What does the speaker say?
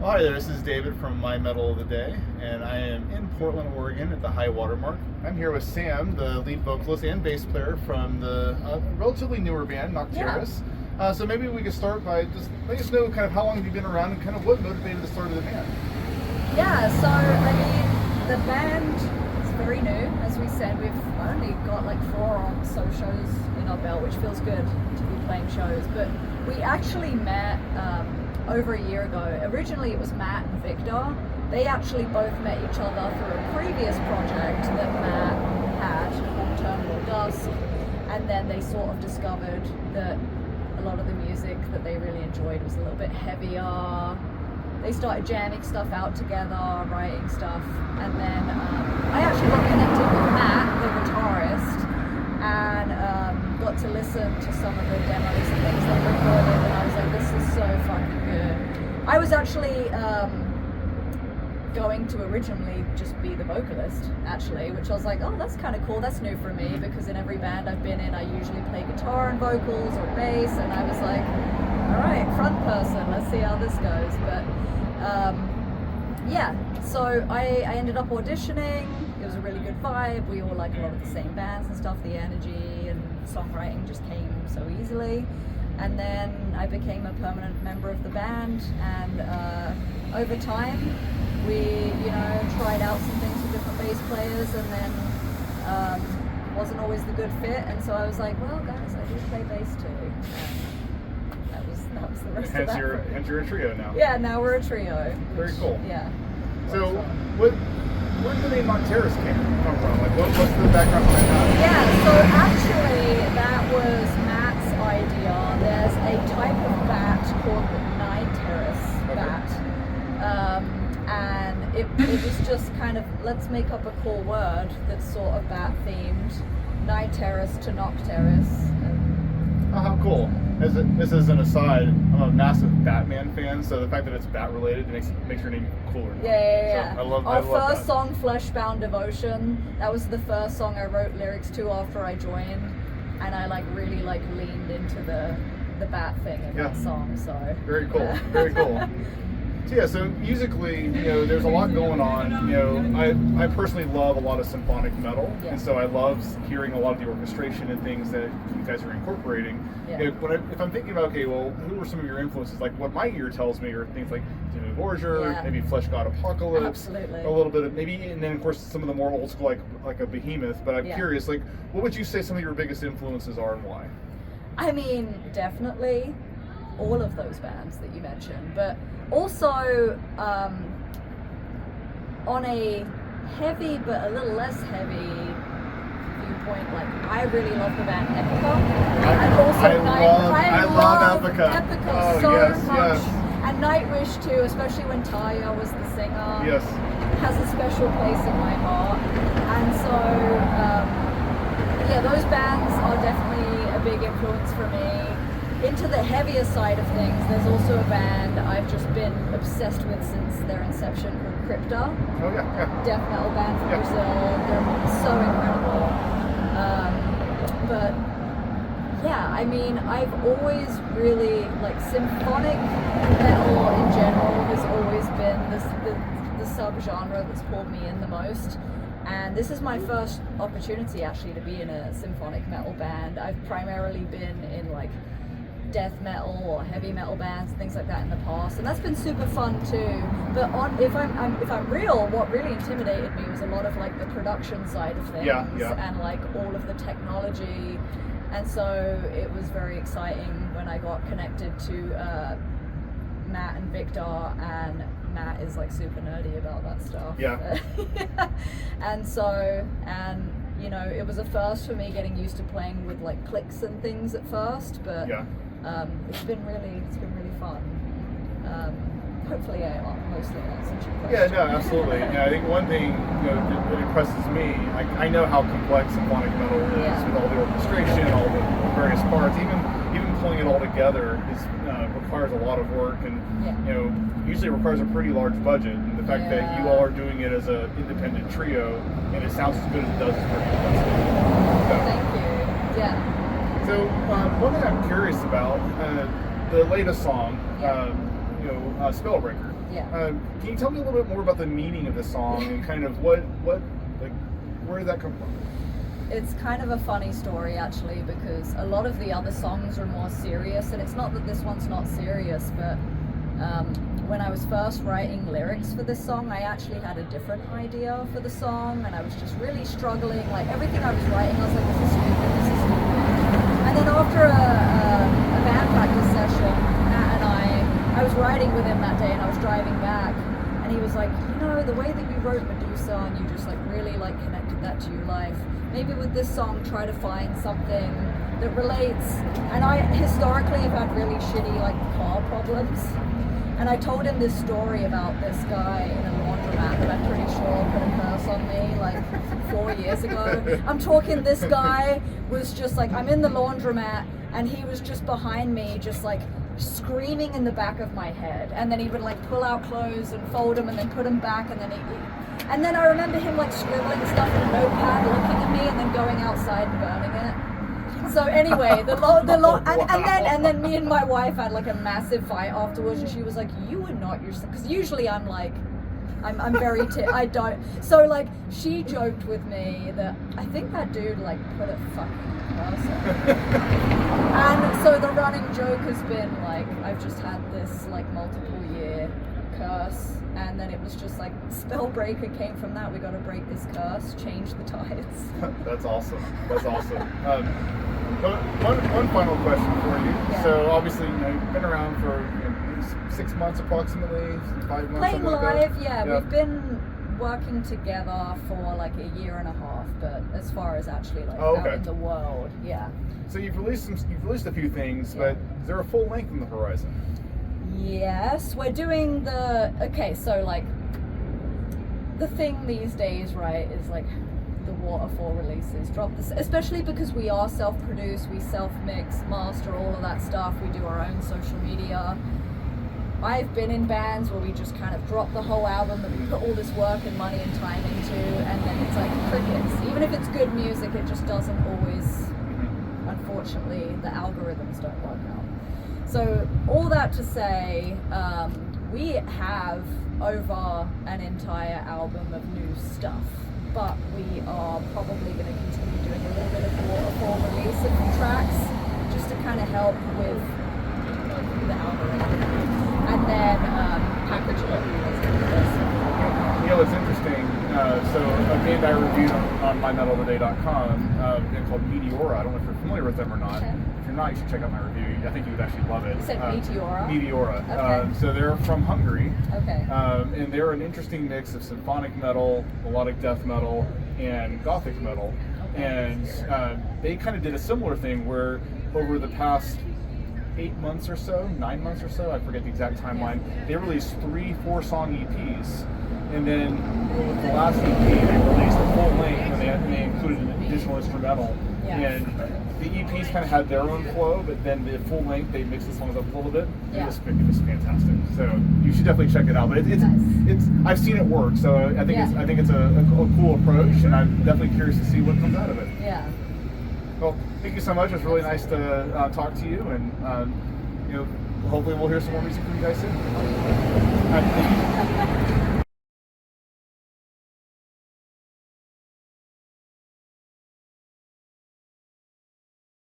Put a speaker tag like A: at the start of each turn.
A: Well, hi there, this is David from My Metal of the Day, and I am in Portland, Oregon at the High Water Mark. I'm here with Sam, the lead vocalist and bass player from the relatively newer band, Nocteris.
B: Yeah.
A: So maybe we could start by just letting us know kind of how long have you been around and kind of what motivated the start of the band.
B: Yeah, so I mean, the band is very new. As we said, we've only got like 4 or so shows in our belt, which feels good to be playing shows. But we actually met over a year ago. Originally it was Matt and Victor. They actually both met each other through a previous project that Matt had called Terminal Dusk, and then they sort of discovered that a lot of the music that they really enjoyed was a little bit heavier. They started jamming stuff out together, writing stuff, and then I actually got connected with Matt, the guitarist, and got to listen to some of the demos and things they recorded, and I was like, this is so fucking good. I was actually going to originally just be the vocalist, actually, which I was like, oh, that's kind of cool, that's new for me, because in every band I've been in, I usually play guitar and vocals or bass, and I was like, all right, front person, let's see how this goes. But yeah, so I ended up auditioning. It was a really good vibe. We all like a lot of the same bands and stuff. The energy and songwriting just came so easily. And then I became a permanent member of the band, and over time we, tried out some things with different bass players, and then wasn't always the good fit, and so I was like, well guys, I do play bass too. And that was the rest of that.
A: Hence you're a trio now.
B: Yeah, now we're a trio.
A: Very cool.
B: Yeah.
A: So where did the name Nocteris come from? Like what's the background behind that?
B: Yeah, so actually that was Matt's idea. There's a type of bat called the Nocteris bat. And it was just kind of, let's make up a cool word that's sort of bat themed. Nocteris to Nocteris.
A: Oh, how cool. This is an aside, I'm a massive Batman fan, so the fact that it's bat related makes your name cooler.
B: Yeah.
A: So I love
B: Our first
A: that.
B: song, Fleshbound Devotion, that was the first song I wrote lyrics to after I joined, and I really leaned into the bat thing in that song. So
A: very cool.
B: Yeah.
A: Very cool. So musically, there's a lot going on. I personally love a lot of symphonic metal, and so I love hearing a lot of the orchestration and things that you guys are incorporating.
B: Yeah.
A: If I'm thinking about, okay, well, who are some of your influences? Like what my ear tells me are things like Dimmu Borgir, maybe Flesh God Apocalypse,
B: absolutely,
A: a little bit of maybe, and then of course some of the more old school like a Behemoth. But I'm curious, what would you say some of your biggest influences are and why?
B: I mean, definitely all of those bands that you mentioned, but also on a heavy but a little less heavy viewpoint, I really love the band Epica, and also I love Epica so much, and Nightwish too, especially when Taya was the singer.
A: Yes,
B: has a special place in my heart, and so those bands are definitely a big influence for me. Into the heavier side of things, there's also a band I've just been obsessed with since their inception called Crypta.
A: Oh yeah.
B: Death metal band from Brazil. They're so incredible. But yeah, I mean, I've always really, symphonic metal in general has always been the subgenre that's pulled me in the most. And this is my first opportunity actually to be in a symphonic metal band. I've primarily been in death metal or heavy metal bands and things like that in the past, and that's been super fun too. But if I'm real, what really intimidated me was a lot of the production side of things, and all of the technology. And so it was very exciting when I got connected to Matt and Victor, and Matt is super nerdy about that stuff. And it was a first for me getting used to playing with clicks and things at first, but it's been really fun. Hopefully I mostly answered your question.
A: Yeah, no, absolutely. I think one thing that impresses me, I know how complex symphonic metal is with all the orchestration, all the various parts, even pulling it all together requires a lot of work, and usually requires a pretty large budget. And the fact that you all are doing it as an independent trio and it sounds as good as it does is pretty impressive. So,
B: thank you. Yeah.
A: So one thing I'm curious about, the latest song, Spellbreaker.
B: Yeah.
A: Can you tell me a little bit more about the meaning of the song and kind of where did that come from?
B: It's kind of a funny story actually, because a lot of the other songs are more serious, and it's not that this one's not serious, but when I was first writing lyrics for this song, I actually had a different idea for the song, and I was just really struggling. Like everything I was writing, I was like, this is stupid. And then after a band practice session, Matt and I was riding with him that day, and I was driving back, and he was like, the way that you wrote Medusa, and you just like really like connected that to your life, maybe with this song try to find something that relates. And I historically have had really shitty like car problems, and I told him this story about this guy in a laundromat that I'm pretty sure put a curse on me like 4 years ago. I'm talking, this guy was just like, I'm in the laundromat and he was just behind me, just like screaming in the back of my head, and then he would like pull out clothes and fold them and then put them back, and then I remember him like scribbling stuff in a notepad, looking at me, and then going outside and burning it. So anyway, and then me and my wife had like a massive fight afterwards, and she was like, "You were not yourself," because usually I'm like, I'm very I don't. So like she joked with me that I think that dude like put a fucking curse on. And so the running joke has been like, I've just had this like multiple year curse, and then it was just like Spellbreaker came from that. We got to break this curse, change the tides.
A: That's awesome. That's awesome. One final question for you.
B: Yeah.
A: So obviously, you've been around for 6 months approximately, 5 months.
B: Playing
A: like
B: live,
A: that.
B: yeah. We've been working together for like a year and a half, but as far as actually like out in the world, yeah.
A: So you've released a few things, but is there a full length on the horizon?
B: Yes, we're doing so like the thing these days, right, is like the waterfall releases. Drop this, especially because we are self-produced, we self-mix, master, all of that stuff. We do our own social media. I've been in bands where we just kind of drop the whole album that we put all this work and money and time into, and then it's like crickets. Even if it's good music, it just doesn't always, unfortunately, the algorithms don't work out. So all that to say, we have over an entire album of new stuff, but we are probably going to continue doing a little bit of waterfall release of tracks just to kind of help with the algorithm. And then package it.
A: It's interesting. So a band I reviewed on mymetaltoday.com, band called Meteora. I don't know if you're familiar with them or not.
B: Okay.
A: If you're not, you should check out my review. I think you would actually love it.
B: You said Meteora?
A: Meteora.
B: Okay.
A: So they're from Hungary.
B: Okay.
A: And they're an interesting mix of symphonic metal, melodic death metal, and gothic metal.
B: Okay.
A: And they kind of did a similar thing where over the past 8 months or so, 9 months or so, I forget the exact timeline, they released 3 4-song EPs. And then with the last EP, they released a full length, and they included an additional instrumental.
B: Yeah.
A: And the EPs kind of had their own flow, but then the full length, they mixed the songs up a little bit.
B: Yeah.
A: It was fantastic. So you should definitely check it out. But it's I've seen it work, so I think it's a cool approach, and I'm definitely curious to see what comes out of it.
B: Yeah.
A: Well, thank you so much. It was really nice to talk to you, and hopefully we'll hear some more music from you guys soon. All right, thank you.